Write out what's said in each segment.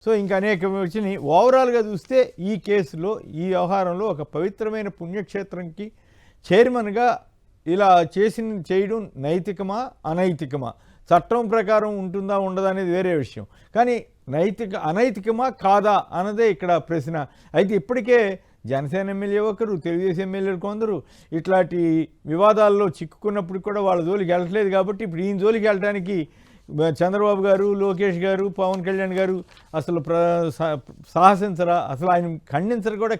So ఇంకా అనేకం వచ్చినాయి. ఓవరాల్గా చూస్తే ఈ కేసులో ఈ వ్యవహారంలో ఒక పవిత్రమైన పుణ్యక్షేత్రంకి చైర్మన్గా ఇలా చేయడం నైతికమా అనైతికమా, చట్టం ప్రకారం ఉంటుందా ఉండదా అనేది వేరే విషయం. కానీ అనైతికమా కాదా అన్నదే ఇక్కడ ప్రశ్న. అయితే ఇప్పటికే జనసేన ఎమ్మెల్యే ఒకరు, తెలుగుదేశం ఎమ్మెల్యేలు కొందరు ఇట్లాంటి వివాదాల్లో చిక్కుకున్నప్పుడు కూడా వాళ్ళ జోలికి వెళ్ళట్లేదు. కాబట్టి ఇప్పుడు ఈయన జోలికి వెళ్ళడానికి చంద్రబాబు గారు, లోకేష్ గారు, పవన్ కళ్యాణ్ గారు అసలు సాహసించరా, అసలు ఆయన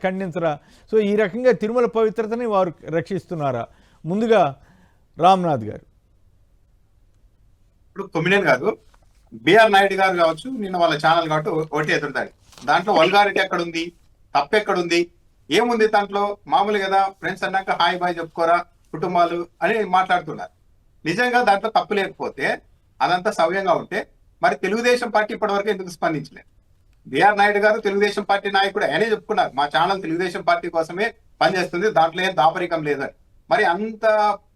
ఖండించరా. సో ఈ రకంగా తిరుమల పవిత్రతని వారు రక్షిస్తున్నారా? ముందుగా రామ్నాథ్ గారు. ఇప్పుడు కొమ్మినేని గారు, బిఆర్ నాయుడు గారు కావచ్చు, నిన్న వాళ్ళ ఛానల్ కాబట్టి ఒకటి ఎదురుతాడు. దాంట్లో వల్గారిటీ ఎక్కడుంది, తప్పెక్కడుంది, ఏముంది దాంట్లో? మామూలు కదా, ఫ్రెండ్స్ అన్నాక హాయ్ బాయ్ చెప్పుకోరా కుటుంబాలు అని మాట్లాడుతున్నారు. నిజంగా దాంట్లో తప్పు లేకపోతే, అదంతా సవ్యంగా ఉంటే మరి తెలుగుదేశం పార్టీ ఇప్పటివరకు ఎందుకు స్పందించలేదు? బిఆర్ నాయుడు గారు తెలుగుదేశం పార్టీ నాయకుడు, ఆయనే చెప్పుకున్నారు మా ఛానల్ తెలుగుదేశం పార్టీ కోసమే పనిచేస్తుంది, దాంట్లో ఏం దాపరికం లేదని. మరి అంత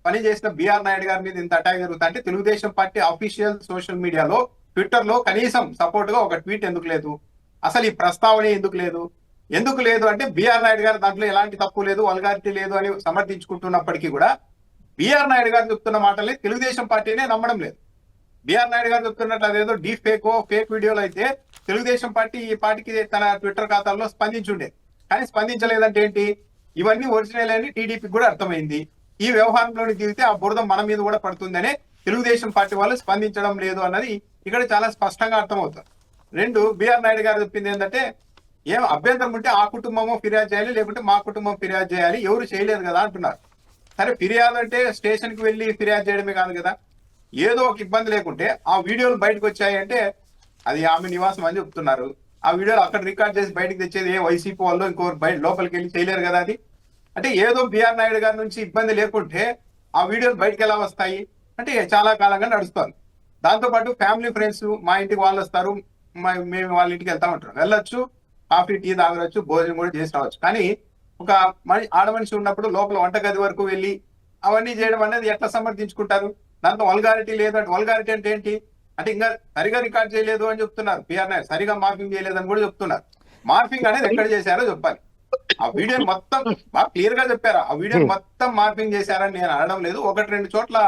పని చేసిన బిఆర్ నాయుడు గారి మీద ఇంత అటాక్ జరుగుతా అంటే తెలుగుదేశం పార్టీ అఫీషియల్ సోషల్ మీడియాలో, ట్విట్టర్ లో కనీసం సపోర్ట్ గా ఒక ట్వీట్ ఎందుకు లేదు? అసలు ఈ ప్రస్తావన ఎందుకు లేదు అంటే బిఆర్ నాయుడు గారు దాంట్లో ఎలాంటి తప్పు లేదు, వల్గారిటీ లేదు అని సమర్థించుకుంటున్నప్పటికీ కూడా బిఆర్ నాయుడు గారు చెప్తున్న మాటల్ని తెలుగుదేశం పార్టీనే నమ్మడం లేదు. బిఆర్ నాయుడు గారు చెప్తున్నట్లు అదేదో ఫేక్ వీడియోలు అయితే తెలుగుదేశం పార్టీ ఈ పార్టీకి తన ట్విట్టర్ ఖాతాల్లో స్పందించుండే, కానీ స్పందించలేదంటే ఏంటి? ఇవన్నీ ఒరిజినల్ అని టీడీపీకి కూడా అర్థమైంది. ఈ వ్యవహారంలోని దిగితే ఆ బురద మన మీద కూడా పడుతుందనే తెలుగుదేశం పార్టీ వాళ్ళు స్పందించడం లేదు అన్నది ఇక్కడ చాలా స్పష్టంగా అర్థమవుతుంది. రెండు, బిఆర్ నాయుడు గారు చెప్పింది ఏంటంటే, ఏం అభ్యంతరం ఉంటే ఆ కుటుంబమో ఫిర్యాదు చేయాలి, లేకుంటే మా కుటుంబం ఫిర్యాదు చేయాలి, ఎవరు చేయలేదు కదా అంటున్నారు. సరే, ఫిర్యాదు అంటే స్టేషన్కి వెళ్ళి ఫిర్యాదు చేయడమే కాదు కదా, ఏదో ఒక ఇబ్బంది లేకుంటే ఆ వీడియోలు బయటకు వచ్చాయంటే అది ఆమె నివాసం అని చెప్తున్నారు. ఆ వీడియోలు అక్కడ రికార్డ్ చేసి బయటకు తెచ్చేది ఏ వైసీపీ వాళ్ళు ఇంకోరు బయట లోపలికి వెళ్ళి చేయలేరు కదా. అది అంటే ఏదో బిఆర్ నాయుడు గారి నుంచి ఇబ్బంది లేకుంటే ఆ వీడియోలు బయటకు ఎలా వస్తాయి అంటే చాలా కాలంగా నడుస్తుంది. దాంతోపాటు ఫ్యామిలీ ఫ్రెండ్స్ మా ఇంటికి వాళ్ళు వస్తారు, మేము వాళ్ళ ఇంటికి వెళ్తామంటారు, వెళ్ళొచ్చు, కాఫీ టీ తాగవచ్చు, భోజనం కూడా చేసి రావచ్చు. కానీ ఒక ఆడమనిషి ఉన్నప్పుడు లోపల వంటగది వరకు వెళ్ళి అవన్నీ చేయడం అనేది ఎట్లా సమర్థించుకుంటారు? దాంట్లో వల్గారిటీ లేదంటే, వల్గారిటీ అంటే ఏంటి అంటే ఇంకా సరిగా రికార్డ్ చేయలేదు అని చెప్తున్నారు బిఆర్ నాయుడు, సరిగా మార్పింగ్ చేయలేదని కూడా చెప్తున్నారు. మార్పింగ్ అనేది ఎక్కడ చేశారో చెప్పాలి. ఆ వీడియో మొత్తం బాగా క్లియర్ గా చెప్పారు, ఆ వీడియో మొత్తం మార్పింగ్ చేశారని నేను అనడం లేదు, 1-2 చోట్ల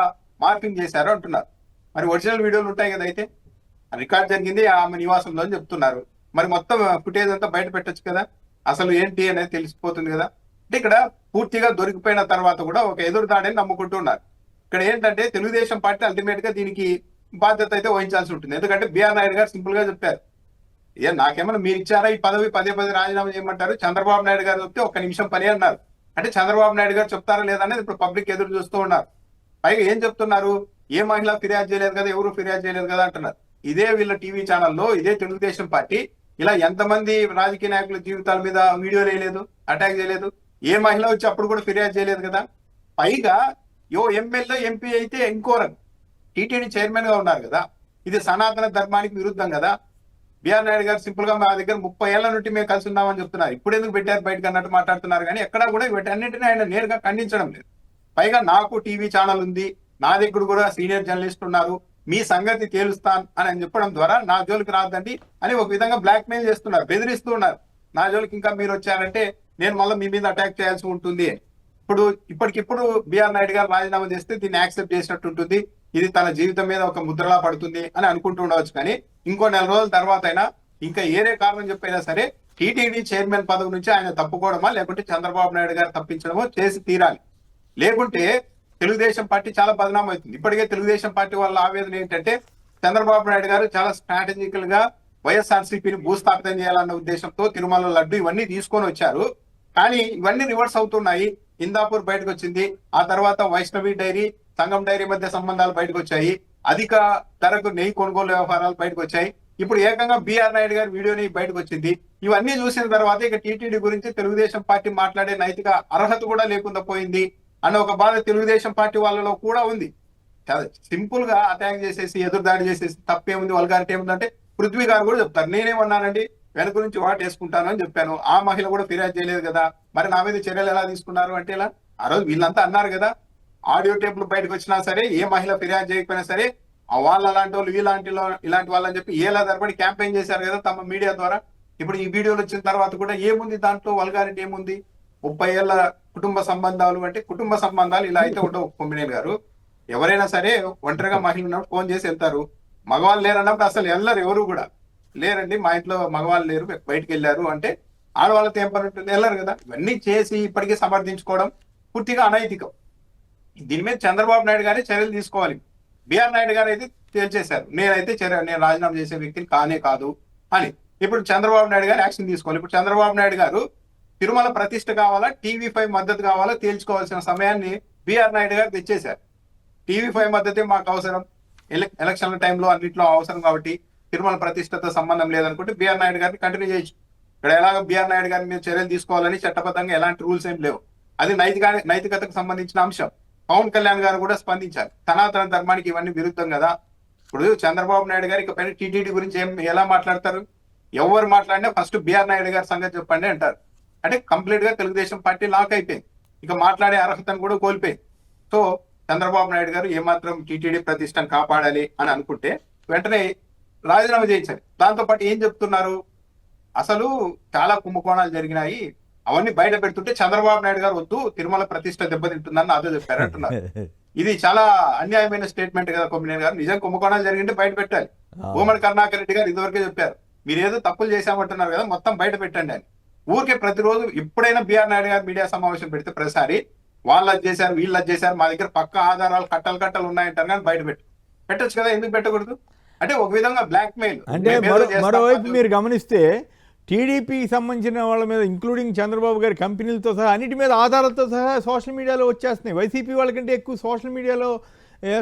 మార్పింగ్ చేశారు అంటున్నారు. మరి ఒరిజినల్ వీడియోలు ఉంటాయి కదా, అయితే రికార్డ్ జరిగింది ఆమె నివాసంలో అని చెప్తున్నారు. మరి మొత్తం ఫుటేజ్ అంతా బయట పెట్టచ్చు కదా, అసలు ఏంటి అనేది తెలిసిపోతుంది కదా. అంటే ఇక్కడ పూర్తిగా దొరికిపోయిన తర్వాత కూడా ఒక ఎదురుదాడిని నమ్ముకుంటున్నారు. ఇక్కడ ఏంటంటే తెలుగుదేశం పార్టీ అల్టిమేట్ గా దీనికి బాధ్యత అయితే వహించాల్సి ఉంటుంది. ఎందుకంటే బిఆర్ నాయుడు గారు సింపుల్ గా చెప్పారు, నాకేమన్నా మీరు ఇచ్చారా ఈ పదవి, పదే రాజీనామా చేయమంటారు, చంద్రబాబు నాయుడు గారు చెప్తే 1 నిమిషం పని అన్నారు. అంటే చంద్రబాబు నాయుడు గారు చెప్తారా లేదనేది ఇప్పుడు పబ్లిక్ ఎదురు చూస్తూ ఉన్నారు. పైగా ఏం చెప్తున్నారు, ఏ మహిళ ఫిర్యాదు చేయలేదు కదా, ఎవరు ఫిర్యాదు చేయలేదు కదా అంటున్నారు. ఇదే వీళ్ళ టీవీ ఛానల్లో ఇదే తెలుగుదేశం పార్టీ ఇలా ఎంతమంది రాజకీయ నాయకుల జీవితాల మీద వీడియోలు వేయలేదు, అటాక్ చేయలేదు, ఏ మహిళ వచ్చి అప్పుడు కూడా ఫిర్యాదు చేయలేదు కదా. పైగా ఎమ్మెల్యే ఎంపీ అయితే ఇంకోరం టీటీడీ చైర్మన్ గా ఉన్నారు కదా, ఇది సనాతన ధర్మానికి విరుద్ధం కదా. బిఆర్ నాయుడు గారు సింపుల్ గా మా దగ్గర 30 ఏళ్ల నుండి మేము కలిసి ఉన్నామని చెప్తున్నారు, ఇప్పుడు ఎందుకు పెట్టారు బయటకు అన్నట్టు మాట్లాడుతున్నారు. కానీ ఎక్కడా కూడా వీటన్నింటినీ ఆయన నేరుగా ఖండించడం లేదు. పైగా నాకు టీవీ ఛానల్ ఉంది, నా దగ్గర కూడా సీనియర్ జర్నలిస్ట్ ఉన్నారు, మీ సంగతి తేలుస్తాను అని చెప్పడం ద్వారా నా జోలికి రాదండి అని ఒక విధంగా బ్లాక్ మెయిల్ చేస్తున్నారు, బెదిరిస్తూ ఉన్నారు. నా జోలికి ఇంకా మీరు వచ్చారంటే నేను మళ్ళీ మీ మీద అటాక్ చేయాల్సి ఉంటుంది. ఇప్పటికిప్పుడు బిఆర్ నాయుడు గారు రాజీనామా చేస్తే దీన్ని యాక్సెప్ట్ చేసినట్టు ఉంటుంది, ఇది తన జీవితం మీద ఒక ముద్రలా పడుతుంది అని అనుకుంటూ ఉండవచ్చు. కానీ ఇంకో 4 రోజుల తర్వాత అయినా ఇంకా ఏరే కారణం చెప్పైనా సరే టీటీడీ చైర్మన్ పదవి నుంచి ఆయన తప్పుకోవడమా, లేకుంటే చంద్రబాబు నాయుడు గారు తప్పించడమో చేసి తీరాలి. లేకుంటే తెలుగుదేశం పార్టీ చాలా బదనాం అవుతుంది. ఇప్పటికే తెలుగుదేశం పార్టీ వాళ్ళ ఆవేదన ఏంటంటే, చంద్రబాబు నాయుడు గారు చాలా స్ట్రాటజికల్ గా వైఎస్ఆర్సీపీని భూస్థాపితం చేయాలన్న ఉద్దేశంతో తిరుమల లడ్డు ఇవన్నీ తీసుకొని వచ్చారు. కానీ ఇవన్నీ రివర్స్ అవుతున్నాయి. ఇందాపూర్ బయటకు వచ్చింది, ఆ తర్వాత వైష్ణవి డైరీ, సంగం డైరీ మధ్య సంబంధాలు బయటకు వచ్చాయి, అధిక ధరకు నెయ్యి కొనుగోలు వ్యవహారాలు బయటకు వచ్చాయి, ఇప్పుడు ఏకంగా బిఆర్ నాయుడు గారి వీడియోని బయటకు వచ్చింది. ఇవన్నీ చూసిన తర్వాత ఇక టీటీడీ గురించి తెలుగుదేశం పార్టీ మాట్లాడే నైతిక అర్హత కూడా లేకుండా పోయింది అన్న ఒక బాధ తెలుగుదేశం పార్టీ వాళ్ళలో కూడా ఉంది. సింపుల్ గా అటాక్ చేసేసి ఎదురుదాడి చేసేసి తప్పేముంది, వల్గారిటీ ఏముందంటే పృథ్వీ గారు కూడా చెప్తారు, నేనేమన్నానండి వెనక నుంచి వాటేసుకుంటాను అని చెప్పాను, ఆ మహిళ కూడా ఫిర్యాదు చేయలేదు కదా, మరి నా మీద చర్యలు ఎలా తీసుకున్నారు అంటే ఇలా. ఆ రోజు వీళ్ళంతా అన్నారు కదా, ఆడియో టేపులు బయటకు వచ్చినా సరే, ఏ మహిళ ఫిర్యాదు చేయకపోయినా సరే వాళ్ళ అలాంటి వాళ్ళు ఇలాంటి వాళ్ళని చెప్పి ఏళ్ళ తరబడి క్యాంపెయిన్ చేశారు కదా తమ మీడియా ద్వారా. ఇప్పుడు ఈ వీడియోలు వచ్చిన తర్వాత కూడా ఏముంది దాంట్లో వల్గారిటీ ఏముంది? 30 ఏళ్ల కుటుంబ సంబంధాలు అంటే కుటుంబ సంబంధాలు ఇలా అయితే ఉండవు కొమ్మినేని గారు. ఎవరైనా సరే ఒంటరిగా మహిళ ఉన్నప్పుడు ఫోన్ చేసి వెళ్తారు. మగవాళ్ళు లేరన్నప్పుడు అసలు వెళ్ళరు, ఎవరు కూడా లేరండి మా ఇంట్లో మగవాళ్ళు లేరు బయటకు వెళ్ళారు అంటే ఆడవాళ్ళతో ఏం పని ఉంటుంది, వెళ్ళరు కదా. ఇవన్నీ చేసి ఇప్పటికీ సమర్థించుకోవడం పూర్తిగా అనైతికం. దీని మీద చంద్రబాబు నాయుడు గారే చర్యలు తీసుకోవాలి. బిఆర్ నాయుడు గారు అయితే తేల్చేశారు, నేను రాజీనామా చేసే వ్యక్తిని కానే కాదు అని. ఇప్పుడు చంద్రబాబు నాయుడు గారు యాక్షన్ తీసుకోవాలి. ఇప్పుడు చంద్రబాబు నాయుడు గారు తిరుమల ప్రతిష్ఠ కావాలా, TV5 మద్దతు కావాలా తేల్చుకోవాల్సిన సమయాన్ని బిఆర్ నాయుడు గారు తెచ్చేశారు. TV5 మద్దతే మాకు అవసరం, ఎలక్షన్ల టైంలో అన్నింటిలో అవసరం కాబట్టి తిరుమల ప్రతిష్టతో సంబంధం లేదనుకుంటే బిఆర్ నాయుడు గారిని కంటిన్యూ చేయొచ్చు. ఇక్కడ ఎలాగ బిఆర్ నాయుడు గారి మీద చర్యలు తీసుకోవాలని చట్టబద్ధంగా ఎలాంటి రూల్స్ ఏం లేవు. అది నైతికతకు సంబంధించిన అంశం. పవన్ కళ్యాణ్ గారు కూడా స్పందించారు. సనాతన ధర్మానికి ఇవన్నీ విరుద్ధం కదా. ఇప్పుడు చంద్రబాబు నాయుడు గారు ఇకపైన టీటీడీ గురించి ఎలా మాట్లాడతారు? ఎవరు మాట్లాడినా ఫస్ట్ బిఆర్ నాయుడు గారి సంగతి చెప్పండి అంటారు. అంటే కంప్లీట్ గా తెలుగుదేశం పార్టీ లాక్ అయిపోయింది, ఇక మాట్లాడే అర్హతను కూడా కోల్పోయింది. సో చంద్రబాబు నాయుడు గారు ఏమాత్రం టీటీడీ ప్రతిష్టను కాపాడాలి అని అనుకుంటే వెంటనే రాజీనామా చేయించాలి. దాంతో పాటు ఏం చెప్తున్నారు, అసలు చాలా కుంభకోణాలు జరిగినాయి అవన్నీ బయట పెడుతుంటే చంద్రబాబు నాయుడు గారు వద్దు తిరుమల ప్రతిష్ట దెబ్బతింటుందని నాతో చెప్పారు అంటున్నారు. ఇది చాలా అన్యాయమైన స్టేట్మెంట్ కదా కొమ్మినేని గారు. నిజం కుంభకోణాలు జరిగింటే బయట పెట్టాలి. భూమడి కరుణాకర్ రెడ్డి గారు ఇదివరకే చెప్పారు, మీరు ఏదో తప్పులు చేశామంటున్నారు కదా మొత్తం బయట పెట్టండి అని. ఊరికే ప్రతిరోజు ఎప్పుడైనా బిఆర్ నాయుడు గారు మీడియా సమావేశం పెడితే ప్రతిసారి వాళ్ళు అది చేశారు వీళ్ళు అది చేశారు మా దగ్గర పక్క ఆధారాలు కట్టలు ఉన్నాయంటారు కానీ బయట పెట్టచ్చు కదా, ఎందుకు పెట్టకూడదు? అంటే ఒక విధంగా బ్లాక్ మెయిల్. అంటే మరోవైపు మీరు గమనిస్తే టీడీపీకి సంబంధించిన వాళ్ళ మీద ఇంక్లూడింగ్ చంద్రబాబు గారి కంపెనీలతో సహా అన్నిటి మీద ఆధారాలతో సహా సోషల్ మీడియాలో వచ్చేస్తున్నాయి. వైసీపీ వాళ్ళకంటే ఎక్కువ సోషల్ మీడియాలో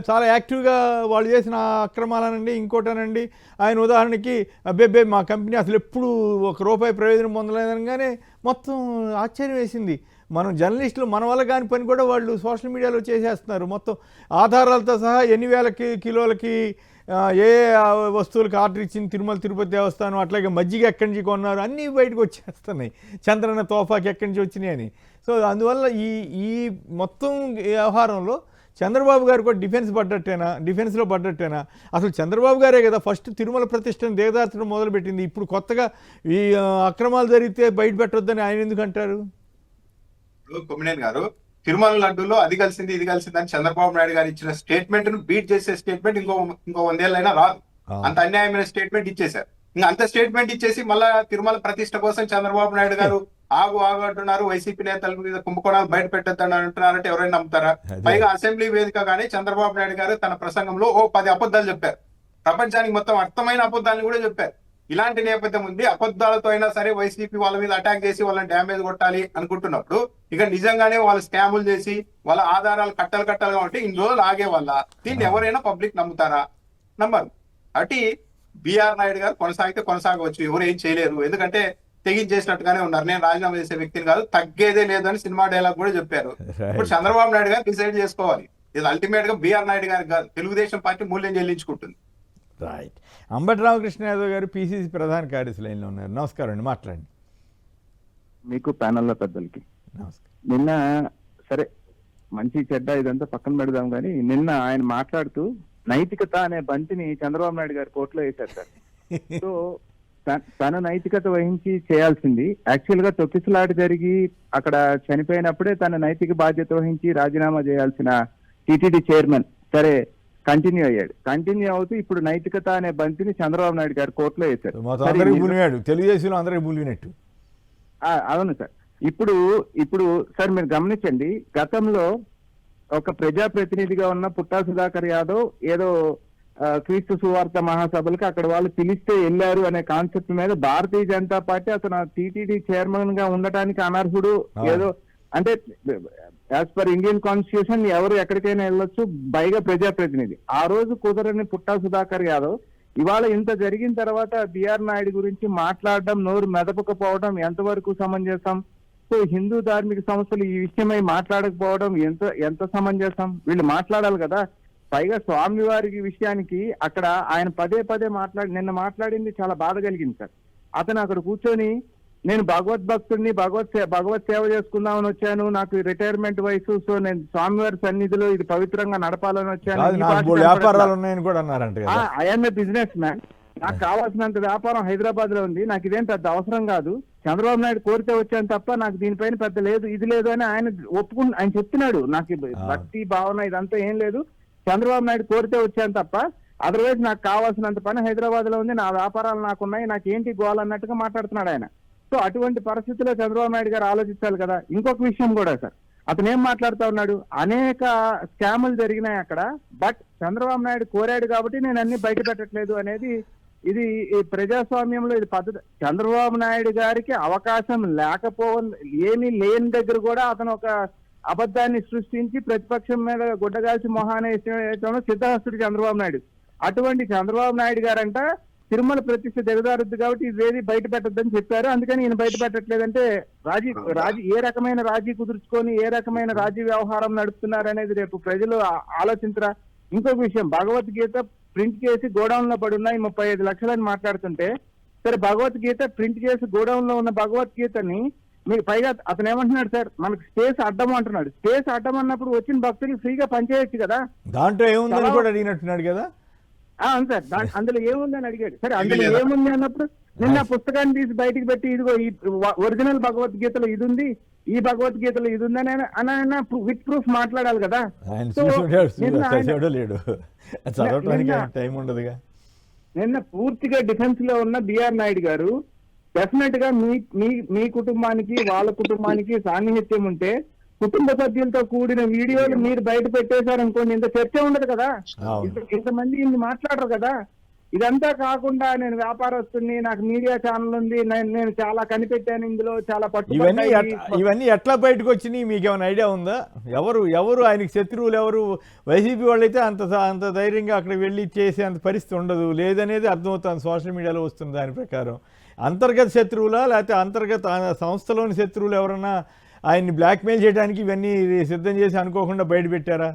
చాలా యాక్టివ్గా వాళ్ళు చేసిన అక్రమాలనండి ఇంకోటనండి. ఆయన ఉదాహరణకి అబ్బే మా కంపెనీ అసలు ఎప్పుడు ₹1 ప్రయోజనం పొందలేదనగానే మొత్తం ఆశ్చర్యం వేసింది. మనం జర్నలిస్టులు మన వల్ల కాని పని కూడా వాళ్ళు సోషల్ మీడియాలో చేసేస్తున్నారు. మొత్తం ఆధారాలతో సహా ఎన్ని వేల కిలోలకి ఏ వస్తువులకు ఆర్డర్ ఇచ్చింది తిరుమల తిరుపతి దేవస్థానం, అట్లాగే మజ్జిగ ఎక్కడి నుంచి కొన్నారు అన్నీ బయటకు వచ్చేస్తున్నాయి. చంద్రన్న తోఫాకి ఎక్కడి నుంచి వచ్చినాయి అని. సో అందువల్ల ఈ మొత్తం వ్యవహారంలో చంద్రబాబు గారు కూడా డిఫెన్స్లో పడ్డట్టేనా? అసలు చంద్రబాబు గారే కదా ఫస్ట్ తిరుమల ప్రతిష్టను దిగదార్చడం మొదలుపెట్టింది. ఇప్పుడు కొత్తగా ఈ అక్రమాలు జరిగితే బయట పెట్టొద్దని ఆయన ఎందుకు అంటారు? కొమ్మినేని గారు తిరుమల లడ్డూలో అది కలిసింది ఇది కలిసింది అని చంద్రబాబు నాయుడు గారు ఇచ్చిన స్టేట్మెంట్ ను బీట్ చేసే స్టేట్మెంట్ ఇంకో 100 ఏళ్ళైనా రాదు. అంత అన్యాయమైన స్టేట్మెంట్ ఇచ్చేశారు. ఇంకా అంత స్టేట్మెంట్ ఇచ్చేసి మళ్ళా తిరుమల ప్రతిష్ట కోసం చంద్రబాబు నాయుడు గారు ఆగు అంటున్నారు. వైసీపీ నేతల మీద కుంభకోణాలు బయట పెట్టొద్దని అంటున్నారంటే ఎవరైనా నమ్ముతారా? పైగా అసెంబ్లీ వేదికగానే చంద్రబాబు నాయుడు గారు తన ప్రసంగంలో 10 అబద్ధాలు చెప్పారు. ప్రపంచానికి మొత్తం అర్థమైన అబద్ధాలను కూడా చెప్పారు. ఇలాంటి నేపథ్యం ఉంది. అబద్ధాలతో అయినా సరే వైసీపీ వాళ్ళ మీద అటాక్ చేసి వాళ్ళని డ్యామేజ్ కొట్టాలి అనుకుంటున్నప్పుడు ఇక నిజంగానే వాళ్ళు స్కాములు చేసి వాళ్ళ ఆధారాలు కట్టలుగా ఉంటే ఇన్ని రోజులు ఆగే వాళ్ళ దీన్ని ఎవరైనా పబ్లిక్ నమ్ముతారా? నమ్మరు. అటు బిఆర్ నాయుడు గారు కొనసాగవచ్చు, ఎవరు ఏం చేయలేరు, ఎందుకంటే తెగించేసినట్టుగానే ఉన్నారు. నేను రాజీనామా చేసే వ్యక్తిని కాదు, తగ్గేదే లేదని సినిమా డైలాగ్ కూడా చెప్పారు. ఇప్పుడు చంద్రబాబు నాయుడు గారు డిసైడ్ చేసుకోవాలి. ఇది అల్టిమేట్ గా బిఆర్ నాయుడు గారికి కాదు, తెలుగుదేశం పార్టీ మూల్యం చెల్లించుకుంటుంది. రైట్. అంబటి రామకృష్ణ యాదవ్ గారు పిసిసి ప్రధాన కార్యదర్శి లైన్లో ఉన్నారు. నమస్కారం అండి, మాట్లాడండి. మీకు ప్యానల్లో పెద్దలకి నమస్కారం. నిన్న సరే మంచి చెడ్డ ఇదంతా పక్కన పెడదాం కానీ నిన్న ఆయన మాట్లాడుతూ నైతికత అనే బంతిని చంద్రబాబు నాయుడు గారు కోర్టులో వేశారు సార్. సో తన నైతికత వహించి చేయాల్సింది యాక్చువల్ గా తొక్కిసలాట జరిగి అక్కడ చనిపోయినప్పుడే తన నైతిక బాధ్యత వహించి రాజీనామా చేయాల్సిన టీటీడీ చైర్మన్ సరే కంటిన్యూ అయ్యాడు. కంటిన్యూ అవుతూ ఇప్పుడు నైతికత అనే బంతిని చంద్రబాబు నాయుడు గారు కోర్టులో వేశారు. తెలుగుదేశంలో అందరికీ బులినట్టు. అవును సార్. ఇప్పుడు సార్ మీరు గమనించండి, గతంలో ఒక ప్రజాప్రతినిధిగా ఉన్న పుట్టా సుధాకర్ యాదవ్ ఏదో క్రీస్తు సువార్త మహాసభలకు అక్కడ వాళ్ళు పిలిస్తే వెళ్ళారు అనే కాన్సెప్ట్ మీద భారతీయ జనతా పార్టీ అతను టీటీడీ చైర్మన్ గా ఉండటానికి అనర్హుడు ఏదో అంటే యాజ్ పర్ ఇండియన్ కాన్స్టిట్యూషన్ ఎవరు ఎక్కడికైనా వెళ్ళొచ్చు, పైగా ప్రజాప్రతినిధి. ఆ రోజు కుదరని పుట్టా సుధాకర్ యాదవ్ ఇవాళ ఇంత జరిగిన తర్వాత బిఆర్ నాయుడు గురించి మాట్లాడడం, నోరు మెదపకపోవడం ఎంతవరకు సమంజసం? సో హిందూ ధార్మిక సంస్థలు ఈ విషయమై మాట్లాడకపోవడం ఎంత సమంజసం? వీళ్ళు మాట్లాడాలి కదా. పైగా స్వామివారి విషయానికి అక్కడ ఆయన పదే నిన్న మాట్లాడింది చాలా బాధ కలిగింది సార్. అతను అక్కడ కూర్చొని నేను భగవద్భక్తుడిని, భగవత్ సేవ చేసుకుందామని వచ్చాను, నాకు రిటైర్మెంట్ వయసు, సో నేను స్వామివారి సన్నిధిలో ఇది పవిత్రంగా నడపాలని వచ్చాను. కాదు, నాకు బోలెడు వ్యాపారాలు ఉన్నాయని కూడా అన్నారంట కదా. ఐఎమ్ ఏ బిజినెస్ మ్యాన్, నాకు కావాల్సినంత వ్యాపారం హైదరాబాద్ లో ఉంది, నాకు ఇదేం పెద్ద అవసరం కాదు, చంద్రబాబు నాయుడు కోరితే వచ్చాను తప్ప నాకు దీనిపైన పెద్ద లేదు, ఇది లేదు అని ఆయన ఆయన చెప్తున్నాడు. నాకు భక్తి భావన ఇదంతా ఏం లేదు, చంద్రబాబు నాయుడు కోరితే వచ్చాను తప్ప అదర్వైజ్ నాకు కావాల్సినంత పని హైదరాబాద్ లో ఉంది, నా వ్యాపారాలు నాకున్నాయి, నాకు ఏంటి గోల్ అన్నట్టుగా మాట్లాడుతున్నాడు ఆయన. సో అటువంటి పరిస్థితుల్లో చంద్రబాబు నాయుడు గారు ఆలోచించాలి కదా. ఇంకొక విషయం కూడా సార్, అతను ఏం మాట్లాడుతా ఉన్నాడు, అనేక స్కాములు జరిగినాయి అక్కడ, బట్ చంద్రబాబు నాయుడు కోరాడు కాబట్టి నేను అన్ని బయట పెట్టట్లేదు అనేది, ఇది ఈ ప్రజాస్వామ్యంలో ఇది పద్ధతి. చంద్రబాబు నాయుడు గారికి అవకాశం ఏమీ లేని దగ్గర కూడా అతను ఒక అబద్ధాన్ని సృష్టించి ప్రతిపక్షం మీద గుడ్డగాల్చి మొహాన్ని వేయడంలో సిద్ధహస్తుడు చంద్రబాబు నాయుడు. అటువంటి చంద్రబాబు నాయుడు గారంట తిరుమల ప్రతిష్ఠ దిగజారుద్ది కాబట్టి ఇదేది బయట పెట్టద్దని చెప్పారు, అందుకని ఈయన బయట పెట్టట్లేదంటే ఏ రకమైన రాజీ కుదుర్చుకొని ఏ రకమైన రాజీ వ్యవహారం నడుపుతున్నారు అనేది రేపు ప్రజలు ఆలోచించరా. ఇంకొక విషయం, భగవద్గీత ప్రింట్ చేసి గోడౌన్ లో పడి ఉన్నాయి 35 లక్షలని మాట్లాడుతుంటే, సరే భగవద్గీత ప్రింట్ చేసి గోడౌన్ లో ఉన్న భగవద్గీతని మీరు పైగా అతను ఏమంటున్నాడు సార్, మనకు స్పేస్ అడ్డం అంటున్నాడు. స్పేస్ అడ్డం అన్నప్పుడు వచ్చిన భక్తులు ఫ్రీగా పనిచేయచ్చు కదా, దాంట్లో ఏముందని కూడా అడిగినట్టున్నాడు కదా. అవును సార్, అందులో ఏముందని అడిగాడు. సరే అందులో ఏముంది అన్నప్పుడు నిన్న పుస్తకాన్ని తీసి బయటికి పెట్టి ఇదిగో ఈ ఒరిజినల్ భగవద్గీతలో ఇది ఉంది, ఈ భగవద్గీతలో ఇది ఉందని ఆయన విత్ ప్రూఫ్ మాట్లాడాలి కదా. టైం ఉండదుగా. నిన్న పూర్తిగా డిఫెన్స్ లో ఉన్న బిఆర్ నాయుడు గారు డెఫినెట్ గా మీ కుటుంబానికి వాళ్ళ కుటుంబానికి సాన్నిహిత్యం ఉంటే కుటుంబ సభ్యులతో కూడిన వీడియోలు మీరు బయట పెట్టేశారనుకోండి, ఇంత చర్చ ఉండదు కదా, ఇంతమంది ఇన్ని మాట్లాడరు కదా. ఇదంతా కాకుండా నేను వ్యాపారస్తుని, నాకు మీడియా ఛానల్ ఉంది, నేను చాలా కనిపెట్టాను, ఇందులో చాలా ఇవన్నీ ఎట్లా బయటకు వచ్చినాయి మీకు ఏమైనా ఐడియా ఉందా? ఎవరు ఆయనకి శత్రువులు ఎవరు? వైసీపీ వాళ్ళైతే అంత ధైర్యంగా అక్కడ వెళ్ళి చేసే అంత పరిస్థితి ఉండదు, లేదనేది అర్థమవుతుంది సోషల్ మీడియాలో వస్తుంది. దాని ప్రకారం అంతర్గత శత్రువులా లేకపోతే అంతర్గత సంస్థలోని శత్రువులు ఎవరన్నా ఆయన్ని బ్లాక్మెయిల్ చేయడానికి ఇవన్నీ సిద్ధం చేసి అనుకోకుండా బయట పెట్టారా?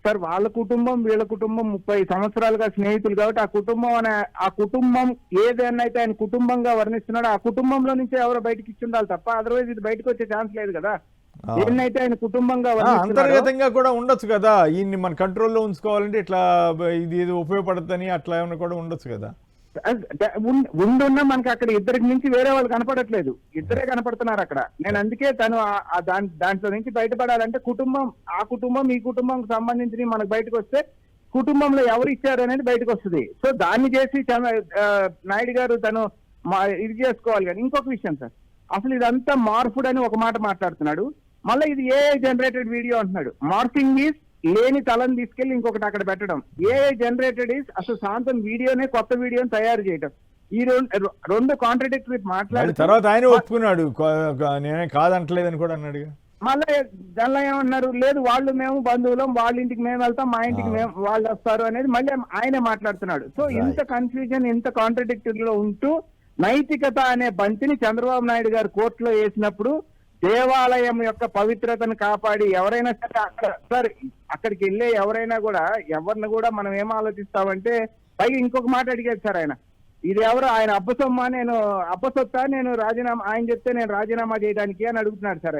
సార్ వాళ్ళ కుటుంబం వీళ్ళ కుటుంబం 30 సంవత్సరాలుగా స్నేహితులు కాబట్టి ఆ కుటుంబం ఏదైనా అయితే ఆయన కుటుంబంగా వర్ణిస్తున్నాడో ఆ కుటుంబంలో నుంచే ఎవరో బయటకి ఇచ్చి ఉండాలి తప్ప అదర్వైజ్ ఇది బయటకు వచ్చే ఛాన్స్ లేదు కదా. ఏదైతే ఆయన కుటుంబంగా అంతర్గతంగా కూడా ఉండొచ్చు కదా, ఈయన్ని మన కంట్రోల్లో ఉంచుకోవాలంటే ఇట్లా ఇది ఉపయోగపడుతుందని అట్లా ఏమైనా కూడా ఉండొచ్చు కదా. ఉండున్నా మనకి అక్కడ ఇద్దరికి నుంచి వేరే వాళ్ళు కనపడట్లేదు, ఇద్దరే కనపడుతున్నారు అక్కడ. నేను అందుకే తను దాంట్లో నుంచి బయటపడాలంటే ఆ కుటుంబం ఈ కుటుంబం సంబంధించి మనకు బయటకు వస్తే కుటుంబంలో ఎవరు ఇచ్చారు అనేది బయటకు వస్తుంది. సో దాన్ని చేసి నాయుడు గారు తను ఇది చేసుకోవాలి. కానీ ఇంకొక విషయం సార్, అసలు ఇదంతా మార్ఫుడ్ అని ఒక మాట మాట్లాడుతున్నాడు, మళ్ళీ ఇది ఏఐ జనరేటెడ్ వీడియో అంటున్నాడు. మార్ఫింగ్ ఈజ్ లేని తలని తీసుకెళ్లి ఇంకొకటి అక్కడ పెట్టడం. ఏఐ జనరేటెడ్ ఈజ్ అసలు శాంతం వీడియోనే కొత్త వీడియోని తయారు చేయడం. ఈ రెండు కాంట్రడిక్టరీ మాట్లాడి తర్వాత ఆయన ఒప్పుకున్నాడు, నేనే కాదంటలేదని కూడా అన్నాడు. మళ్ళీ దానిలో ఏమన్నారు, లేదు వాళ్ళు మేము బంధువులం, వాళ్ళ ఇంటికి మేము వెళ్తాం, మా ఇంటికి వాళ్ళు వస్తారు అనేది మళ్ళీ ఆయనే మాట్లాడుతున్నాడు. సో ఇంత కన్ఫ్యూజన్ ఇంత కాంట్రడిక్టరీలో ఉంటూ నైతికత అనే బంతిని చంద్రబాబు నాయుడు గారు కోర్టులో వేసినప్పుడు దేవాలయం యొక్క పవిత్రతను కాపాడి ఎవరైనా సరే అక్కడికి వెళ్ళే ఎవరైనా కూడా ఎవరిని కూడా మనం ఏం ఆలోచిస్తామంటే, పైగా ఇంకొక మాట అడిగారు సార్ ఆయన, ఇది ఎవరు ఆయన అబ్బసొమ్మా, నేను అబ్బసొత్తా, నేను రాజీనామా, ఆయన చెప్తే నేను రాజీనామా చేయడానికి అని అడుగుతున్నాడు సార్.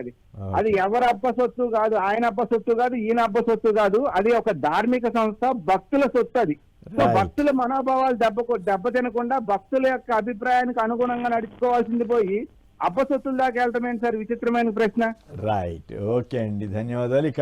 అది ఎవరు అబ్బసొత్తు కాదు, ఆయన అబ్బసొత్తు కాదు, ఈయన అబ్బసొత్తు కాదు, అది ఒక ధార్మిక సంస్థ, భక్తుల సొత్తు. అది భక్తుల మనోభావాలు దెబ్బ తినకుండా భక్తుల యొక్క అభిప్రాయానికి అనుగుణంగా నడుచుకోవాల్సింది పోయి అబ్బసొత్తుల దాకా వెళ్ళటమేంటి సార్, విచిత్రమైన ప్రశ్న. రైట్, ఓకే అండి, ధన్యవాదాలు. ఇక